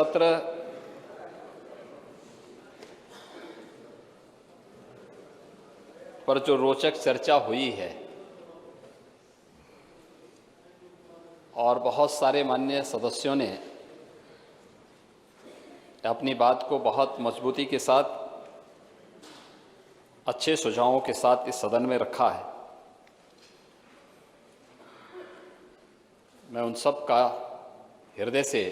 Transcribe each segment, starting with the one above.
सत्र पर जो रोचक चर्चा हुई है और बहुत सारे माननीय सदस्यों ने अपनी बात को बहुत मजबूती के साथ अच्छे सुझावों के साथ इस सदन में रखा है, मैं उन सब का हृदय से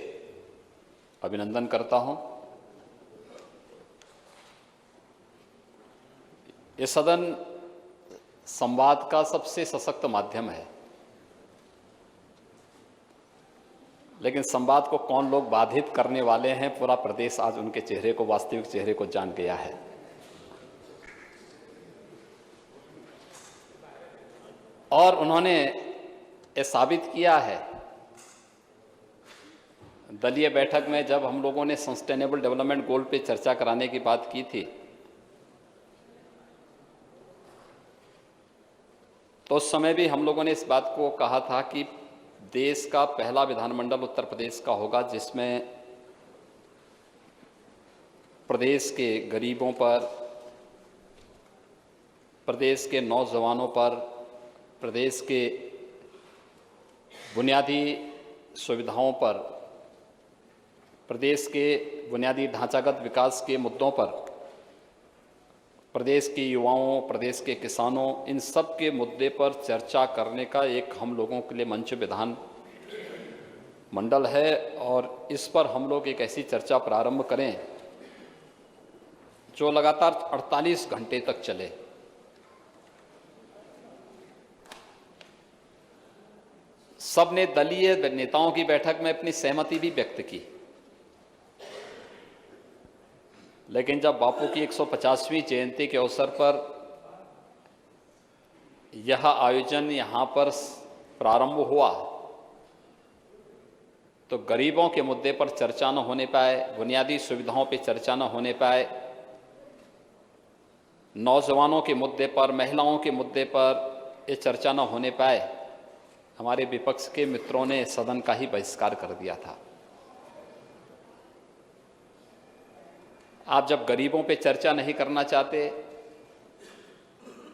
अभिनंदन करता हूं। ये सदन संवाद का सबसे सशक्त माध्यम है, लेकिन संवाद को कौन लोग बाधित करने वाले हैं, पूरा प्रदेश आज उनके चेहरे को, वास्तविक चेहरे को जान गया है। और उन्होंने ये साबित किया है। दलीय बैठक में जब हम लोगों ने सस्टेनेबल डेवलपमेंट गोल पे चर्चा कराने की बात की थी, तो उस समय भी हम लोगों ने इस बात को कहा था कि देश का पहला विधानमंडल उत्तर प्रदेश का होगा जिसमें प्रदेश के गरीबों पर, प्रदेश के नौजवानों पर, प्रदेश के बुनियादी सुविधाओं पर, प्रदेश के बुनियादी ढांचागत विकास के मुद्दों पर, प्रदेश के युवाओं, प्रदेश के किसानों, इन सब के मुद्दे पर चर्चा करने का एक हम लोगों के लिए मंच विधान मंडल है। और इस पर हम लोग एक ऐसी चर्चा प्रारंभ करें जो लगातार 48 घंटे तक चले। सब ने दलीय नेताओं की बैठक में अपनी सहमति भी व्यक्त की, लेकिन जब बापू की 150वीं जयंती के अवसर पर यह आयोजन यहाँ पर प्रारंभ हुआ, तो गरीबों के मुद्दे पर चर्चा न होने पाए, बुनियादी सुविधाओं पर चर्चा न होने पाए, नौजवानों के मुद्दे पर, महिलाओं के मुद्दे पर ये चर्चा न होने पाए, हमारे विपक्ष के मित्रों ने सदन का ही बहिष्कार कर दिया था। आप जब गरीबों पे चर्चा नहीं करना चाहते,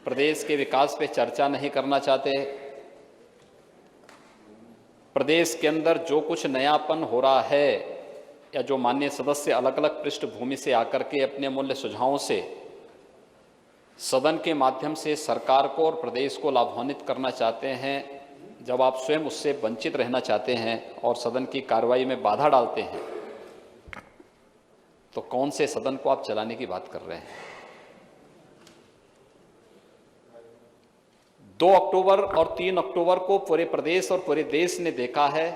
प्रदेश के विकास पे चर्चा नहीं करना चाहते, प्रदेश के अंदर जो कुछ नयापन हो रहा है या जो माननीय सदस्य अलग अलग पृष्ठभूमि से आकर के अपने मूल्य सुझावों से सदन के माध्यम से सरकार को और प्रदेश को लाभान्वित करना चाहते हैं, जब आप स्वयं उससे वंचित रहना चाहते हैं और सदन की कार्रवाई में बाधा डालते हैं, तो कौन से सदन को आप चलाने की बात कर रहे हैं। 2 अक्टूबर और 3 अक्टूबर को पूरे प्रदेश और पूरे देश ने देखा है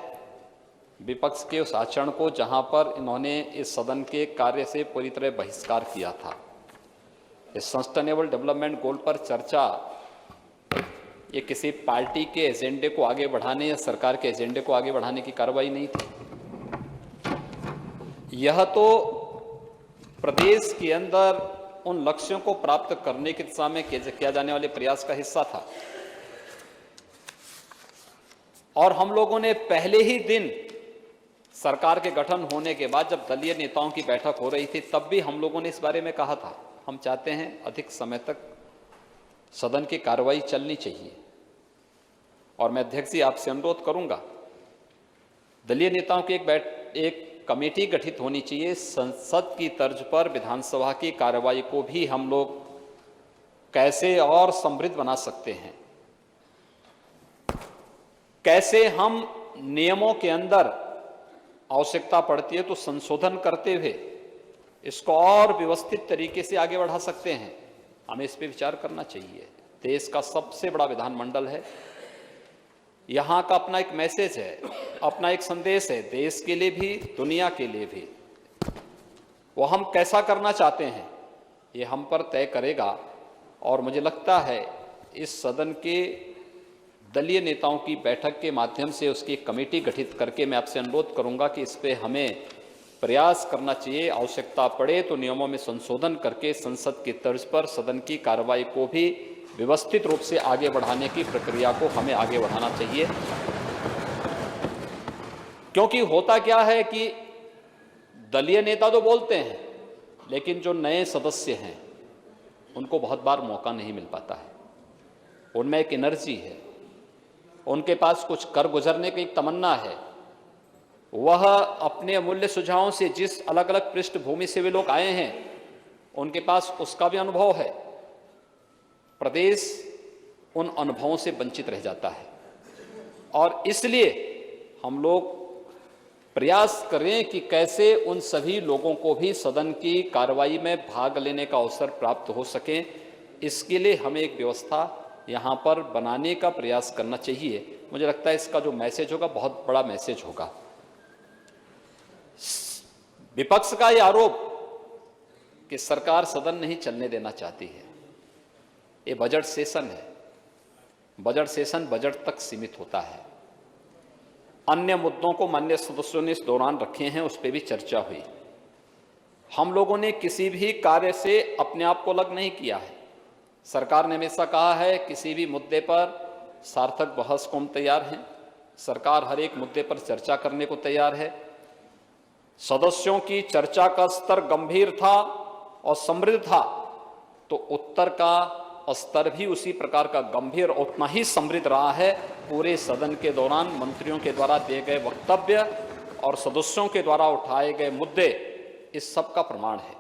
विपक्ष के उस आचरण को, जहां पर इन्होंने इस सदन के कार्य से पूरी तरह बहिष्कार किया था। इस सस्टेनेबल डेवलपमेंट गोल पर चर्चा ये किसी पार्टी के एजेंडे को आगे बढ़ाने या सरकार के एजेंडे को आगे बढ़ाने की कार्रवाई नहीं थी। यह तो प्रदेश के अंदर उन लक्ष्यों को प्राप्त करने की दिशा में किया जाने वाले प्रयास का हिस्सा था। और हम लोगों ने पहले ही दिन सरकार के गठन होने के बाद जब दलीय नेताओं की बैठक हो रही थी, तब भी हम लोगों ने इस बारे में कहा था, हम चाहते हैं अधिक समय तक सदन की कार्रवाई चलनी चाहिए। और मैं अध्यक्ष जी आपसे अनुरोध करूंगा, दलीय नेताओं की एक कमेटी गठित होनी चाहिए। संसद की तर्ज पर विधानसभा की कार्रवाई को भी हम लोग कैसे और समृद्ध बना सकते हैं, कैसे हम नियमों के अंदर आवश्यकता पड़ती है तो संशोधन करते हुए इसको और व्यवस्थित तरीके से आगे बढ़ा सकते हैं, हमें इस पर विचार करना चाहिए। देश का सबसे बड़ा विधानमंडल है, यहाँ का अपना एक मैसेज है, अपना एक संदेश है, देश के लिए भी दुनिया के लिए भी। वो हम कैसा करना चाहते हैं ये हम पर तय करेगा। और मुझे लगता है इस सदन के दलीय नेताओं की बैठक के माध्यम से उसकी एक कमेटी गठित करके मैं आपसे अनुरोध करूंगा कि इस पे हमें प्रयास करना चाहिए। आवश्यकता पड़े तो नियमों में संशोधन करके संसद की तर्ज पर सदन की कार्रवाई को भी व्यवस्थित रूप से आगे बढ़ाने की प्रक्रिया को हमें आगे बढ़ाना चाहिए। क्योंकि होता क्या है कि दलीय नेता तो बोलते हैं, लेकिन जो नए सदस्य हैं उनको बहुत बार मौका नहीं मिल पाता है। उनमें एक एनर्जी है, उनके पास कुछ कर गुजरने की एक तमन्ना है। वह अपने अमूल्य सुझावों से जिस अलग अलग पृष्ठभूमि से वे लोग आए हैं, उनके पास उसका भी अनुभव है। प्रदेश उन अनुभवों से वंचित रह जाता है और इसलिए हम लोग प्रयास करें कि कैसे उन सभी लोगों को भी सदन की कार्रवाई में भाग लेने का अवसर प्राप्त हो सके। इसके लिए हमें एक व्यवस्था यहाँ पर बनाने का प्रयास करना चाहिए। मुझे लगता है इसका जो मैसेज होगा बहुत बड़ा मैसेज होगा। विपक्ष का ये आरोप कि सरकार सदन नहीं चलने देना चाहती है, ये बजट सेशन है। बजट सेशन बजट तक सीमित होता है। अन्य मुद्दों को माननीय सदस्यों ने इस दौरान रखे हैं, उस पर भी चर्चा हुई। हम लोगों ने किसी भी कार्य से अपने आप को अलग नहीं किया है। सरकार ने हमेशा कहा है किसी भी मुद्दे पर सार्थक बहस को हम तैयार हैं। सरकार हर एक मुद्दे पर चर्चा करने को तैयार है। सदस्यों की चर्चा का स्तर गंभीर था और समृद्ध था, तो उत्तर का स्तर भी उसी प्रकार का गंभीर और उतना ही समृद्ध रहा है। पूरे सदन के दौरान मंत्रियों के द्वारा दिए गए वक्तव्य और सदस्यों के द्वारा उठाए गए मुद्दे इस सब का प्रमाण है।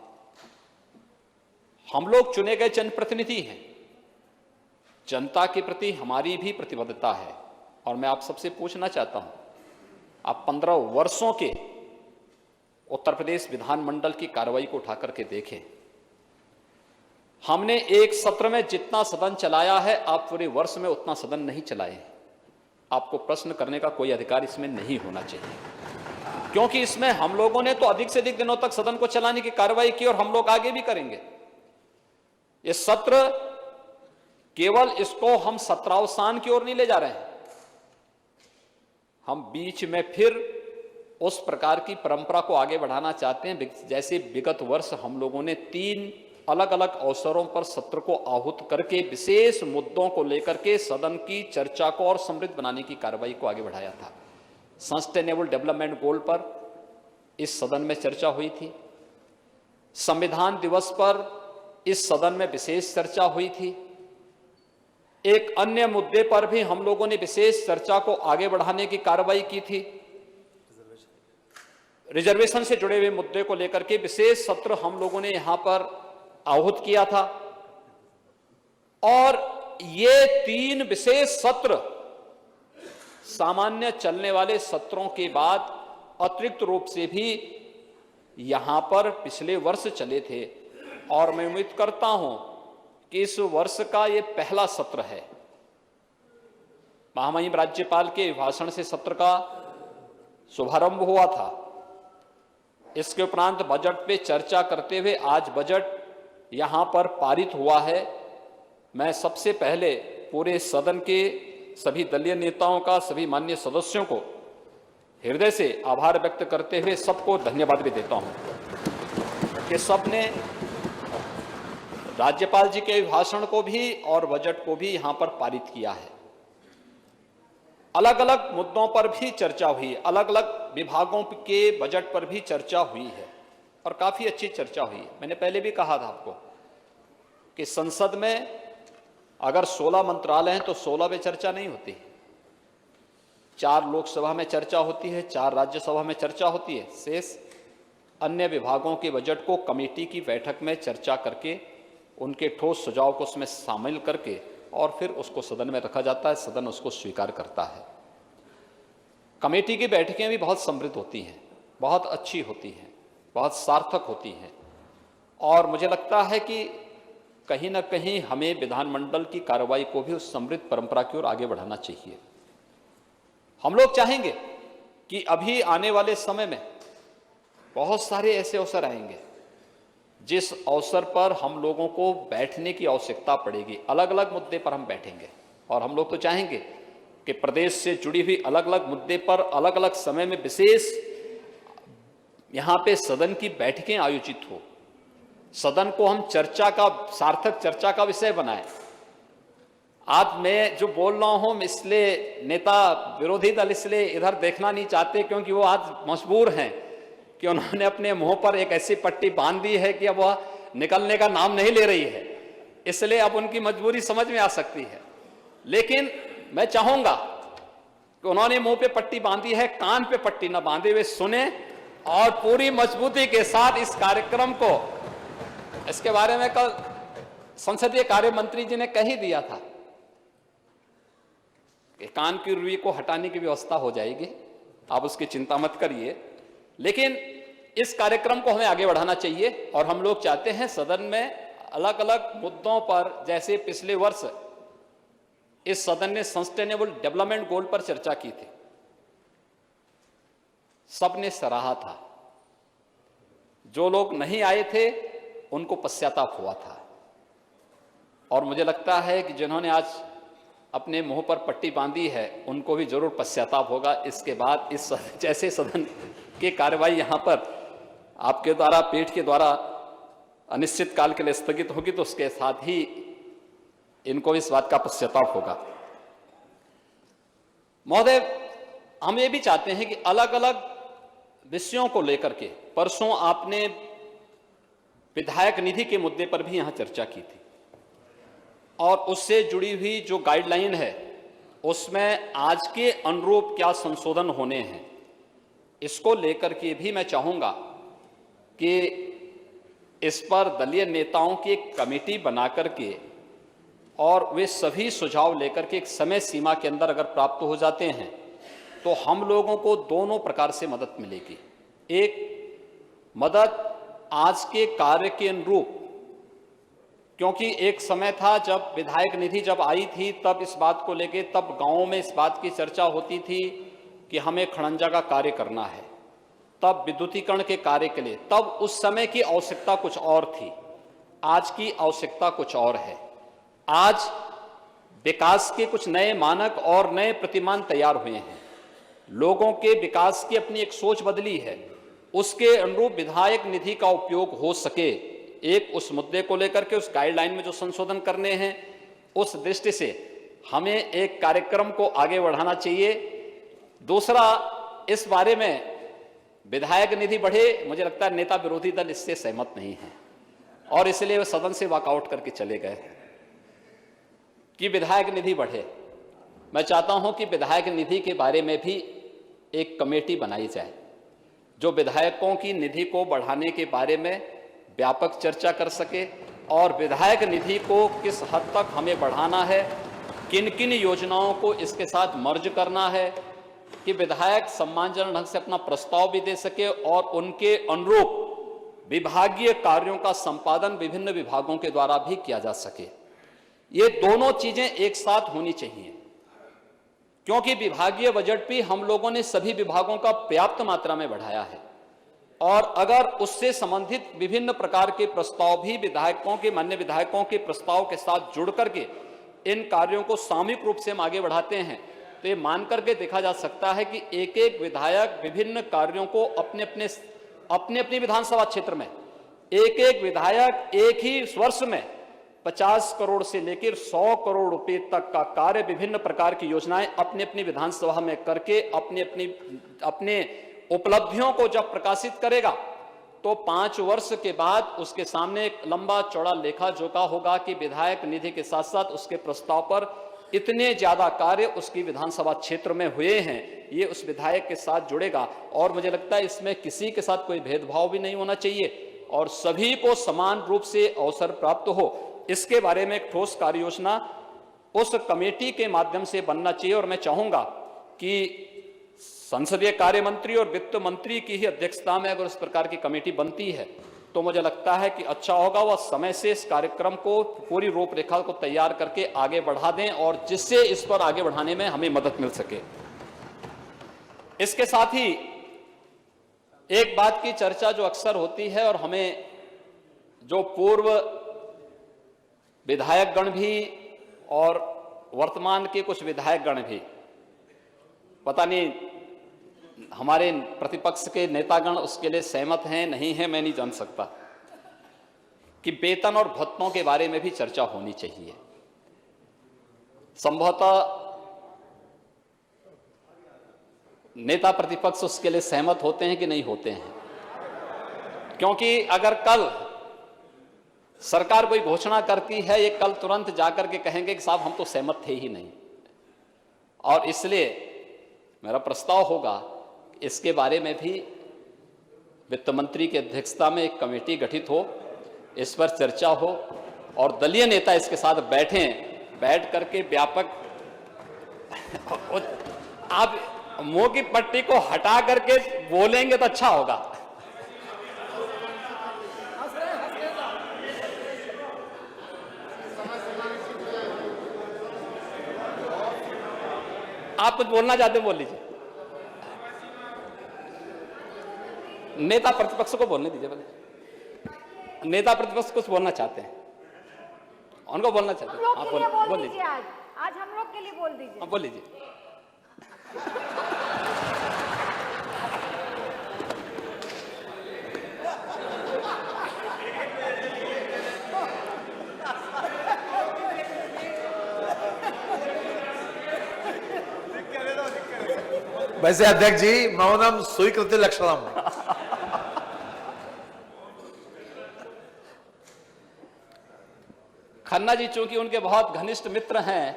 हम लोग चुने गए जनप्रतिनिधि हैं, जनता के प्रति हमारी भी प्रतिबद्धता है। और मैं आप सबसे पूछना चाहता हूं, आप 15 वर्षों के उत्तर प्रदेश विधानमंडल की कार्रवाई को उठाकर के देखें। हमने एक सत्र में जितना सदन चलाया है, आप पूरे वर्ष में उतना सदन नहीं चलाए। आपको प्रश्न करने का कोई अधिकार इसमें नहीं होना चाहिए, क्योंकि इसमें हम लोगों ने तो अधिक से अधिक दिनों तक सदन को चलाने की कार्रवाई की और हम लोग आगे भी करेंगे। ये सत्र केवल इसको हम सत्रावसान की ओर नहीं ले जा रहे हैं, हम बीच में फिर उस प्रकार की परंपरा को आगे बढ़ाना चाहते हैं। जैसे विगत वर्ष हम लोगों ने 3 अलग अलग अवसरों पर सत्र को आहूत करके विशेष मुद्दों को लेकर के सदन की चर्चा को और समृद्ध बनाने की कार्रवाई को आगे बढ़ाया था। सस्टेनेबल डेवलपमेंट गोल पर इस सदन में चर्चा हुई थी। संविधान दिवस पर इस सदन में विशेष चर्चा हुई थी। एक अन्य मुद्दे पर भी हम लोगों ने विशेष चर्चा को आगे बढ़ाने की कार्रवाई की थी। रिजर्वेशन से जुड़े हुए मुद्दे को लेकर के विशेष सत्र हम लोगों ने यहां पर आहूत किया था। और ये 3 विशेष सत्र सामान्य चलने वाले सत्रों के बाद अतिरिक्त रूप से भी यहां पर पिछले वर्ष चले थे। और मैं उम्मीद करता हूं कि इस वर्ष का ये पहला सत्र है। महामहिम राज्यपाल के अभिभाषण से सत्र का शुभारंभ हुआ था। इसके उपरांत बजट पे चर्चा करते हुए आज बजट यहां पर पारित हुआ है। मैं सबसे पहले पूरे सदन के सभी दलीय नेताओं का, सभी माननीय सदस्यों को हृदय से आभार व्यक्त करते हुए सबको धन्यवाद भी देता हूं कि सबने राज्यपाल जी के अभिभाषण को भी और बजट को भी यहां पर पारित किया है। अलग अलग मुद्दों पर भी चर्चा हुई, अलग अलग विभागों के बजट पर भी चर्चा हुई है और काफी अच्छी चर्चा हुई है। मैंने पहले भी कहा था आपको कि संसद में अगर 16 मंत्रालय हैं तो 16 पे चर्चा नहीं होती। 4 लोकसभा में चर्चा होती है, 4 राज्यसभा में चर्चा होती है। शेष अन्य विभागों के बजट को कमेटी की बैठक में चर्चा करके उनके ठोस सुझाव को उसमें शामिल करके और फिर उसको सदन में रखा जाता है। सदन उसको स्वीकार करता है। कमेटी की बैठकें भी बहुत समृद्ध होती हैं, बहुत अच्छी होती हैं, बहुत सार्थक होती हैं। और मुझे लगता है कि कहीं ना कहीं हमें विधानमंडल की कार्रवाई को भी उस समृद्ध परंपरा की ओर आगे बढ़ाना चाहिए। हम लोग चाहेंगे कि अभी आने वाले समय में बहुत सारे ऐसे अवसर आएंगे जिस अवसर पर हम लोगों को बैठने की आवश्यकता पड़ेगी। अलग अलग मुद्दे पर हम बैठेंगे और हम लोग तो चाहेंगे कि प्रदेश से जुड़ी हुई अलग अलग मुद्दे पर अलग अलग समय में विशेष यहाँ पे सदन की बैठकें आयोजित हो। सदन को हम चर्चा का, सार्थक चर्चा का विषय बनाएं। आज मैं जो बोल रहा हूं, इसलिए नेता विरोधी दल इसलिए इधर देखना नहीं चाहते क्योंकि वो आज मजबूर हैं कि उन्होंने अपने मुंह पर एक ऐसी पट्टी बांध दी है कि अब वह निकलने का नाम नहीं ले रही है, इसलिए अब उनकी मजबूरी समझ में आ सकती है। लेकिन मैं चाहूंगा कि उन्होंने मुंह पे पट्टी बांधी है, कान पे पट्टी ना बांधे हुए सुने और पूरी मजबूती के साथ इस कार्यक्रम को, इसके बारे में कल संसदीय कार्य मंत्री जी ने कह ही दिया था कि कान की रुई को हटाने की व्यवस्था हो जाएगी, आप उसकी चिंता मत करिए। लेकिन इस कार्यक्रम को हमें आगे बढ़ाना चाहिए और हम लोग चाहते हैं सदन में अलग अलग मुद्दों पर, जैसे पिछले वर्ष इस सदन ने सस्टेनेबल डेवलपमेंट गोल पर चर्चा की थी, सबने सराहा था। जो लोग नहीं आए थे उनको पश्चाताप हुआ था और मुझे लगता है कि जिन्होंने आज अपने मुंह पर पट्टी बांधी है उनको भी जरूर पश्चाताप होगा। इसके बाद इस जैसे सदन की कार्रवाई यहां पर आपके द्वारा, पीठ के द्वारा अनिश्चित काल के लिए स्थगित होगी तो उसके साथ ही इनको इस बात का पश्चाताप होगा। महोदय, हम ये भी चाहते हैं कि अलग अलग विषयों को लेकर के, परसों आपने विधायक निधि के मुद्दे पर भी यहां चर्चा की थी और उससे जुड़ी हुई जो गाइडलाइन है उसमें आज के अनुरूप क्या संशोधन होने हैं, इसको लेकर के भी मैं चाहूंगा कि इस पर दलीय नेताओं की एक कमेटी बना करके और वे सभी सुझाव लेकर के एक समय सीमा के अंदर अगर प्राप्त हो जाते हैं तो हम लोगों को दोनों प्रकार से मदद मिलेगी। एक मदद आज के कार्य के अनुरूप, क्योंकि एक समय था जब विधायक निधि जब आई थी तब इस बात को लेके, तब गांवों में इस बात की चर्चा होती थी कि हमें खड़ंजा का कार्य करना है, तब विद्युतीकरण के कार्य के लिए, तब उस समय की आवश्यकता कुछ और थी, आज की आवश्यकता कुछ और है। आज विकास के कुछ नए मानक और नए प्रतिमान तैयार हुए हैं, लोगों के विकास की अपनी एक सोच बदली है, उसके अनुरूप विधायक निधि का उपयोग हो सके, एक उस मुद्दे को लेकर के उस गाइडलाइन में जो संशोधन करने हैं उस दृष्टि से हमें एक कार्यक्रम को आगे बढ़ाना चाहिए। दूसरा, इस बारे में विधायक निधि बढ़े, मुझे लगता है नेता विरोधी दल इससे सहमत नहीं है और इसलिए वे सदन से वॉकआउट करके चले गए कि विधायक निधि बढ़े। मैं चाहता हूं कि विधायक निधि के बारे में भी एक कमेटी बनाई जाए जो विधायकों की निधि को बढ़ाने के बारे में व्यापक चर्चा कर सके और विधायक निधि को किस हद तक हमें बढ़ाना है, किन किन योजनाओं को इसके साथ मर्ज करना है कि विधायक सम्मानजनक ढंग से अपना प्रस्ताव भी दे सके और उनके अनुरूप विभागीय कार्यों का संपादन विभिन्न विभागों के द्वारा भी किया जा सके। ये दोनों चीजें एक साथ होनी चाहिए, क्योंकि विभागीय बजट भी हम लोगों ने सभी विभागों का पर्याप्त मात्रा में बढ़ाया है और अगर उससे संबंधित विभिन्न प्रकार के प्रस्ताव भी विधायकों के, माननीय विधायकों के प्रस्ताव के साथ जुड़ करके इन कार्यों को सामूहिक रूप से हम आगे बढ़ाते हैं तो ये मान करके देखा जा सकता है कि एक एक विधायक विभिन्न कार्यों को अपने अपने विधानसभा क्षेत्र में, एक एक विधायक एक ही वर्ष में 50 करोड़ से लेकर 100 करोड़ रुपए तक का कार्य, विभिन्न प्रकार की योजनाएं अपने अपनी विधानसभा में करके अपने उपलब्धियों को जब प्रकाशित करेगा तो 5 वर्ष के बाद उसके सामने एक लंबा चौड़ा लेखा जोखा होगा कि विधायक निधि के साथ साथ उसके प्रस्ताव पर इतने ज्यादा कार्य उसकी विधानसभा क्षेत्र में हुए हैं, ये उस विधायक के साथ जुड़ेगा। और मुझे लगता है इसमें किसी के साथ कोई भेदभाव भी नहीं होना चाहिए और सभी को समान रूप से अवसर प्राप्त हो, इसके बारे में एक ठोस कार्य योजना उस कमेटी के माध्यम से बनना चाहिए। और मैं चाहूंगा कि संसदीय कार्य मंत्री और वित्त मंत्री की ही अध्यक्षता में अगर इस प्रकार की कमेटी बनती है तो मुझे लगता है कि अच्छा होगा, वह समय से इस कार्यक्रम को, पूरी रूपरेखा को तैयार करके आगे बढ़ा दें और जिससे इस पर आगे बढ़ाने में हमें मदद मिल सके। इसके साथ ही एक बात की चर्चा जो अक्सर होती है और हमें जो पूर्व विधायकगण भी और वर्तमान के कुछ विधायकगण भी, पता नहीं हमारे प्रतिपक्ष के नेतागण उसके लिए सहमत हैं नहीं है, मैं नहीं जान सकता, कि वेतन और भत्तों के बारे में भी चर्चा होनी चाहिए। संभवतः नेता प्रतिपक्ष उसके लिए सहमत होते हैं कि नहीं होते हैं, क्योंकि अगर कल सरकार कोई घोषणा करती है, ये कल तुरंत जाकर के कहेंगे कि साहब हम तो सहमत थे ही नहीं। और इसलिए मेरा प्रस्ताव होगा इसके बारे में भी वित्त मंत्री की अध्यक्षता में एक कमेटी गठित हो, इस पर चर्चा हो और दलीय नेता इसके साथ बैठ करके व्यापक आप मुंह की पट्टी को हटा करके बोलेंगे तो अच्छा होगा। आप कुछ बोलना चाहते हैं बोल लीजिए। नेता प्रतिपक्ष को बोलने दीजिए। पहले नेता प्रतिपक्ष कुछ बोलना चाहते हैं, उनको बोलना चाहते हैं। आप बोल लीजिए। आज हम लोग के लिए बोल दीजिए। आप बोल लीजिए। वैसे अध्यक्ष जी, मौनम स्वीकृति लक्षणम। खन्ना जी चूंकि उनके बहुत घनिष्ठ मित्र हैं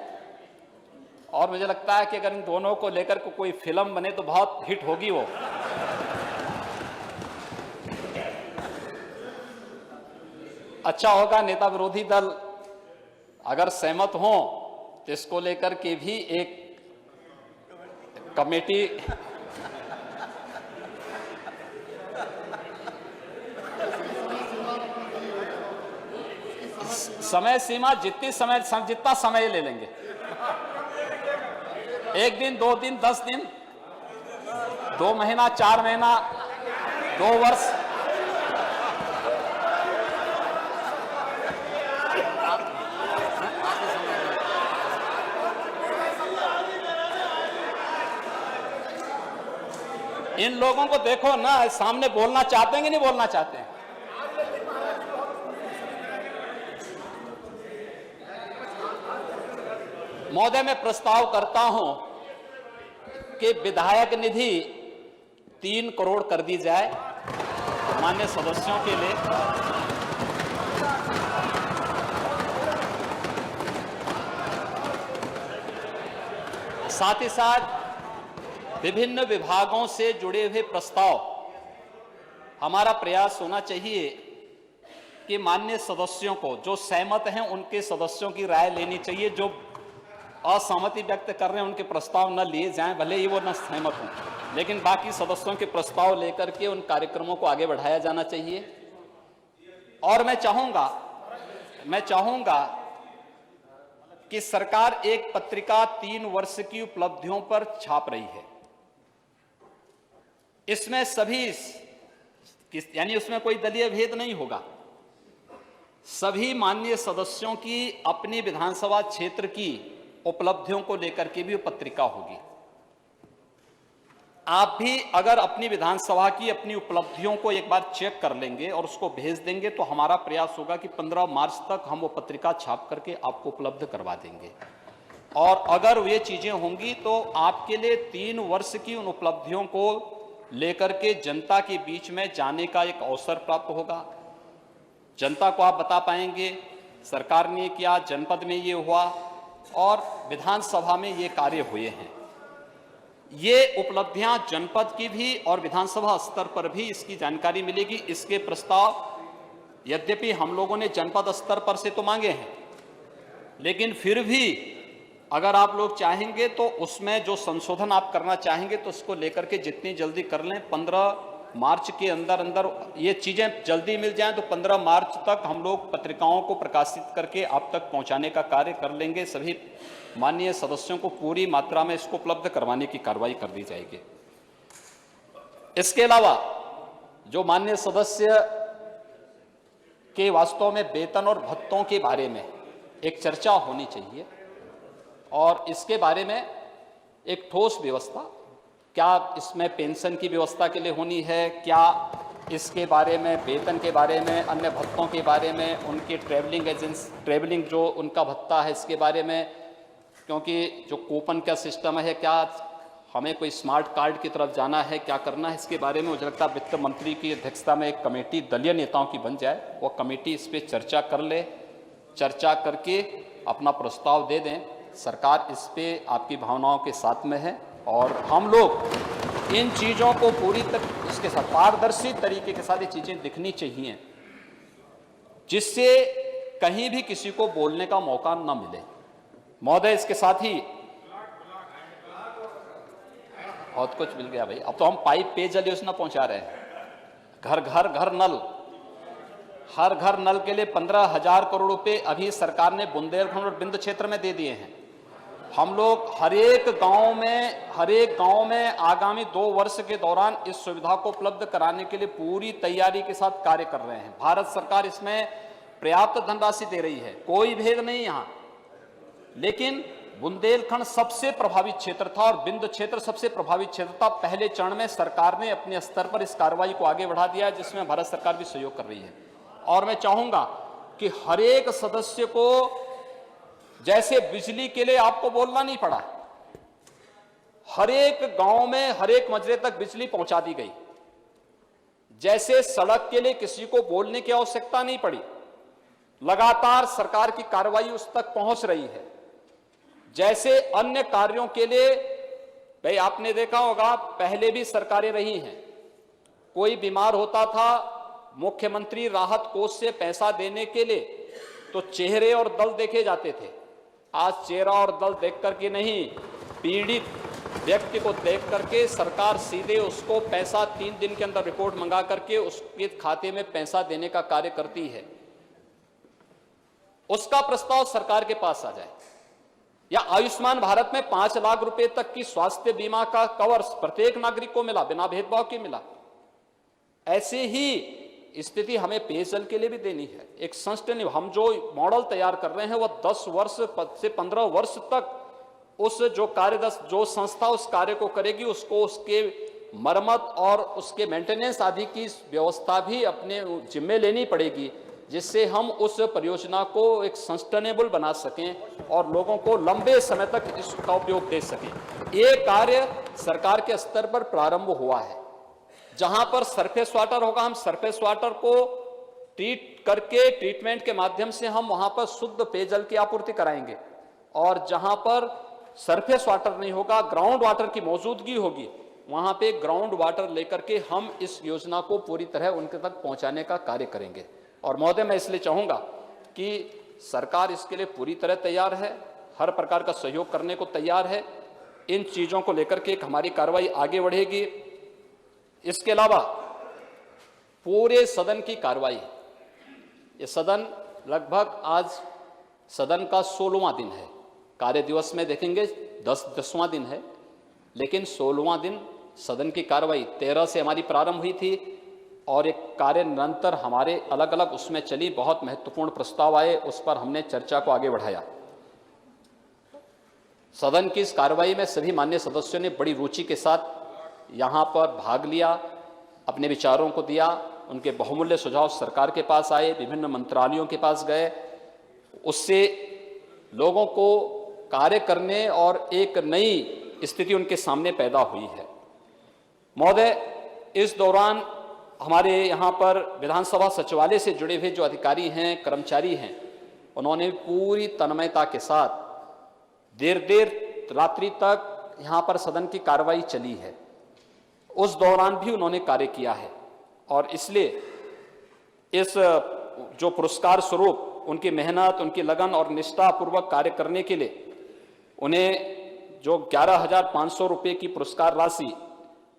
और मुझे लगता है कि अगर इन दोनों को लेकर को कोई फिल्म बने तो बहुत हिट होगी वो। अच्छा होगा नेता विरोधी दल अगर सहमत हो तो इसको लेकर के भी एक कमेटी समय सीमा जितना समय ले लेंगे, 1 दिन 2 दिन 10 दिन 2 महीना 4 महीना 2 वर्ष। इन लोगों को देखो ना, सामने बोलना चाहते हैं कि नहीं बोलना चाहते हैं? महोदय, मैं प्रस्ताव करता हूं कि विधायक निधि 3 करोड़ कर दी जाए माननीय सदस्यों के लिए। साथ ही साथ विभिन्न विभागों से जुड़े हुए प्रस्ताव, हमारा प्रयास होना चाहिए कि माननीय सदस्यों को, जो सहमत हैं उनके सदस्यों की राय लेनी चाहिए। जो असहमति व्यक्त कर रहे हैं उनके प्रस्ताव न लिए जाएं, भले ही वो न सहमत हों, लेकिन बाकी सदस्यों के प्रस्ताव लेकर के उन कार्यक्रमों को आगे बढ़ाया जाना चाहिए। और मैं चाहूंगा कि सरकार एक पत्रिका 3 वर्ष की उपलब्धियों पर छाप रही है। इसमें सभी, यानी उसमें कोई दलीय भेद नहीं होगा, सभी माननीय सदस्यों की अपनी विधानसभा क्षेत्र की उपलब्धियों को लेकर के भी पत्रिका होगी। आप भी अगर अपनी विधानसभा की अपनी उपलब्धियों को एक बार चेक कर लेंगे और उसको भेज देंगे तो हमारा प्रयास होगा कि 15 मार्च तक हम वो पत्रिका छाप करके आपको उपलब्ध करवा देंगे। और अगर ये चीजें होंगी तो आपके लिए 3 वर्ष की उन उपलब्धियों को लेकर के जनता के बीच में जाने का एक अवसर प्राप्त होगा। जनता को आप बता पाएंगे सरकार ने किया, जनपद में ये हुआ और विधानसभा में ये कार्य हुए हैं। ये उपलब्धियां जनपद की भी और विधानसभा स्तर पर भी इसकी जानकारी मिलेगी। इसके प्रस्ताव यद्यपि हम लोगों ने जनपद स्तर पर से तो मांगे हैं, लेकिन फिर भी अगर आप लोग चाहेंगे तो उसमें जो संशोधन आप करना चाहेंगे तो उसको लेकर के जितनी जल्दी कर लें। 15 मार्च के अंदर ये चीजें जल्दी मिल जाएं तो 15 मार्च तक हम लोग पत्रिकाओं को प्रकाशित करके आप तक पहुंचाने का कार्य कर लेंगे। सभी माननीय सदस्यों को पूरी मात्रा में इसको उपलब्ध करवाने की कार्रवाई कर दी जाएगी। इसके अलावा जो माननीय सदस्य के वास्तव में वेतन और भत्तों के बारे में एक चर्चा होनी चाहिए और इसके बारे में एक ठोस व्यवस्था, क्या इसमें पेंशन की व्यवस्था के लिए होनी है, क्या इसके बारे में वेतन के बारे में, अन्य भत्तों के बारे में, उनके ट्रैवलिंग जो उनका भत्ता है इसके बारे में, क्योंकि जो कूपन का सिस्टम है क्या हमें कोई स्मार्ट कार्ड की तरफ जाना है, क्या करना है, इसके बारे में मुझे लगता है वित्त मंत्री की अध्यक्षता में एक कमेटी दलीय नेताओं की बन जाए, वो कमेटी इस पर चर्चा कर ले, चर्चा करके अपना प्रस्ताव दे दें। सरकार इस पे आपकी भावनाओं के साथ में है और हम लोग इन चीज़ों को पूरी तरह इसके साथ पारदर्शी तरीके के साथ ये चीज़ें दिखनी चाहिए, जिससे कहीं भी किसी को बोलने का मौका न मिले। महोदय, इसके साथ ही बहुत कुछ मिल गया भाई। अब तो हम पाइप पेयजल योजना पहुंचा रहे हैं, घर घर घर नल, हर घर नल के लिए 15,000 करोड़ रुपए अभी सरकार ने बुंदेलखंड और बिंद क्षेत्र में दे दिए हैं। हम लोग हर एक गांव में आगामी 2 वर्ष के दौरान इस सुविधा को उपलब्ध कराने के लिए पूरी तैयारी के साथ कार्य कर रहे हैं। भारत सरकार इसमें पर्याप्त धनराशि दे रही है, कोई भेद नहीं यहां। लेकिन बुंदेलखंड सबसे प्रभावित क्षेत्र था और बिंद क्षेत्र सबसे प्रभावित क्षेत्र था। पहले चरण में सरकार ने अपने स्तर पर इस कार्रवाई को आगे बढ़ा दिया, जिसमें भारत सरकार भी सहयोग कर रही है। और मैं चाहूंगा कि हर एक सदस्य को, जैसे बिजली के लिए आपको बोलना नहीं पड़ा, हर एक गांव में हर एक मजरे तक बिजली पहुंचा दी गई, जैसे सड़क के लिए किसी को बोलने की आवश्यकता नहीं पड़ी, लगातार सरकार की कार्रवाई उस तक पहुंच रही है। जैसे अन्य कार्यों के लिए, भाई आपने देखा होगा पहले भी सरकारें रही हैं, कोई बीमार होता था, मुख्यमंत्री राहत कोष से पैसा देने के लिए तो चेहरे और दल देखे जाते थे। आज चेहरा और दल देख करके नहीं, पीड़ित व्यक्ति को देख करके सरकार सीधे उसको पैसा 3 दिन के अंदर रिपोर्ट मंगा करके उसके खाते में पैसा देने का कार्य करती है। उसका प्रस्ताव सरकार के पास आ जाए, या आयुष्मान भारत में 5 लाख रुपए तक की स्वास्थ्य बीमा का कवर प्रत्येक नागरिक को मिला, बिना भेदभाव के मिला। ऐसे ही स्थिति हमें पेयजल के लिए भी देनी है। एक सस्टेनेबल, हम जो मॉडल तैयार कर रहे हैं वो 10 वर्ष से 15 वर्ष तक उस जो संस्था उस कार्य को करेगी, उसको उसके मरम्मत और उसके मेंटेनेंस आदि की व्यवस्था भी अपने जिम्मे लेनी पड़ेगी, जिससे हम उस परियोजना को एक सस्टेनेबल बना सकें और लोगों को लंबे समय तक इसका उपयोग दे सकें। ये कार्य सरकार के स्तर पर प्रारंभ हुआ है। जहां पर सरफेस वाटर होगा, हम सरफेस वाटर को ट्रीट करके ट्रीटमेंट के माध्यम से हम वहां पर शुद्ध पेयजल की आपूर्ति कराएंगे। और जहां पर सरफेस वाटर नहीं होगा, ग्राउंड वाटर की मौजूदगी होगी, वहां पे ग्राउंड वाटर लेकर के हम इस योजना को पूरी तरह उनके तक पहुंचाने का कार्य करेंगे। और महोदय, मैं इसलिए चाहूंगा कि सरकार इसके लिए पूरी तरह तैयार है, हर प्रकार का सहयोग करने को तैयार है। इन चीजों को लेकर के एक हमारी कार्रवाई आगे बढ़ेगी। इसके अलावा पूरे सदन की कार्रवाई, ये सदन लगभग आज सदन का 16वां दिन है। कार्य दिवस में देखेंगे 10वां दिन है, लेकिन 16वां दिन सदन की कार्रवाई 13 से हमारी प्रारंभ हुई थी और एक कार्य निरंतर हमारे अलग अलग उसमें चली। बहुत महत्वपूर्ण प्रस्ताव आए, उस पर हमने चर्चा को आगे बढ़ाया। सदन की इस कार्रवाई में सभी माननीय सदस्यों ने बड़ी रुचि के साथ यहाँ पर भाग लिया, अपने विचारों को दिया, उनके बहुमूल्य सुझाव सरकार के पास आए, विभिन्न मंत्रालयों के पास गए। उससे लोगों को कार्य करने और एक नई स्थिति उनके सामने पैदा हुई है। महोदय, इस दौरान हमारे यहाँ पर विधानसभा सचिवालय से जुड़े हुए जो अधिकारी हैं, कर्मचारी हैं, उन्होंने पूरी तन्मयता के साथ देर रात्रि तक यहाँ पर सदन की कार्रवाई चली है। उस दौरान भी उन्होंने कार्य किया है और इसलिए इस जो पुरस्कार स्वरूप उनकी मेहनत, उनकी लगन और निष्ठापूर्वक कार्य करने के लिए उन्हें जो 11,500 रुपये की पुरस्कार राशि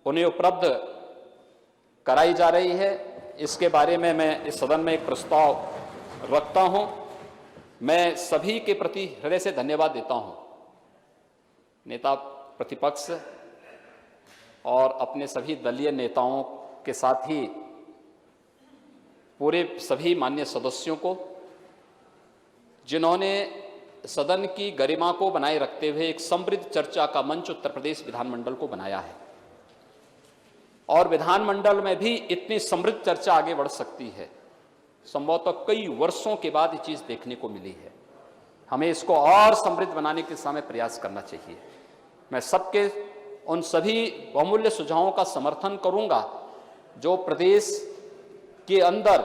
उन्हें उपलब्ध कराई जा रही है, इसके बारे में मैं इस सदन में एक प्रस्ताव रखता हूं। मैं सभी के प्रति हृदय से धन्यवाद देता हूं, नेता प्रतिपक्ष और अपने सभी दलीय नेताओं के साथ ही पूरे सभी माननीय सदस्यों को, जिन्होंने सदन की गरिमा को बनाए रखते हुए एक समृद्ध चर्चा का मंच उत्तर प्रदेश विधानमंडल को बनाया है। और विधानमंडल में भी इतनी समृद्ध चर्चा आगे बढ़ सकती है, संभवतः कई वर्षों के बाद ये चीज देखने को मिली है। हमें इसको और समृद्ध बनाने के समय प्रयास करना चाहिए। मैं सबके उन सभी बहुमूल्य सुझावों का समर्थन करूंगा जो प्रदेश के अंदर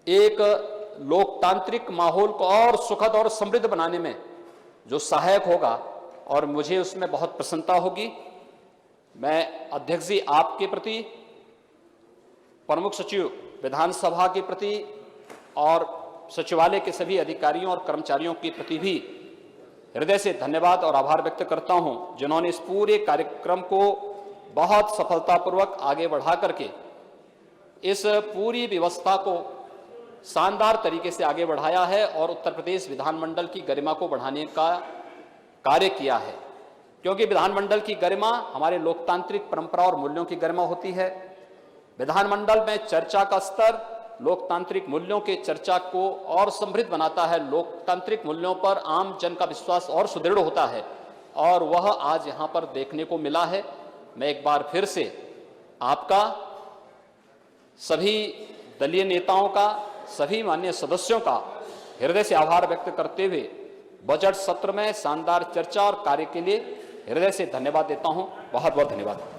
एक लोकतांत्रिक माहौल को और सुखद और समृद्ध बनाने में जो सहायक होगा, और मुझे उसमें बहुत प्रसन्नता होगी। मैं अध्यक्ष जी आपके प्रति, प्रमुख सचिव विधानसभा के प्रति और सचिवालय के सभी अधिकारियों और कर्मचारियों के प्रति भी हृदय से धन्यवाद और आभार व्यक्त करता हूं, जिन्होंने इस पूरे कार्यक्रम को बहुत सफलतापूर्वक आगे बढ़ा करके इस पूरी व्यवस्था को शानदार तरीके से आगे बढ़ाया है और उत्तर प्रदेश विधानमंडल की गरिमा को बढ़ाने का कार्य किया है। क्योंकि विधानमंडल की गरिमा हमारे लोकतांत्रिक परंपरा और मूल्यों की गरिमा होती है। विधानमंडल में चर्चा का स्तर लोकतांत्रिक मूल्यों के चर्चा को और समृद्ध बनाता है। लोकतांत्रिक मूल्यों पर आम जन का विश्वास और सुदृढ़ होता है, और वह आज यहां पर देखने को मिला है। मैं एक बार फिर से आपका, सभी दलीय नेताओं का, सभी माननीय सदस्यों का हृदय से आभार व्यक्त करते हुए बजट सत्र में शानदार चर्चा और कार्य के लिए हृदय से धन्यवाद देता हूं। बहुत बहुत धन्यवाद।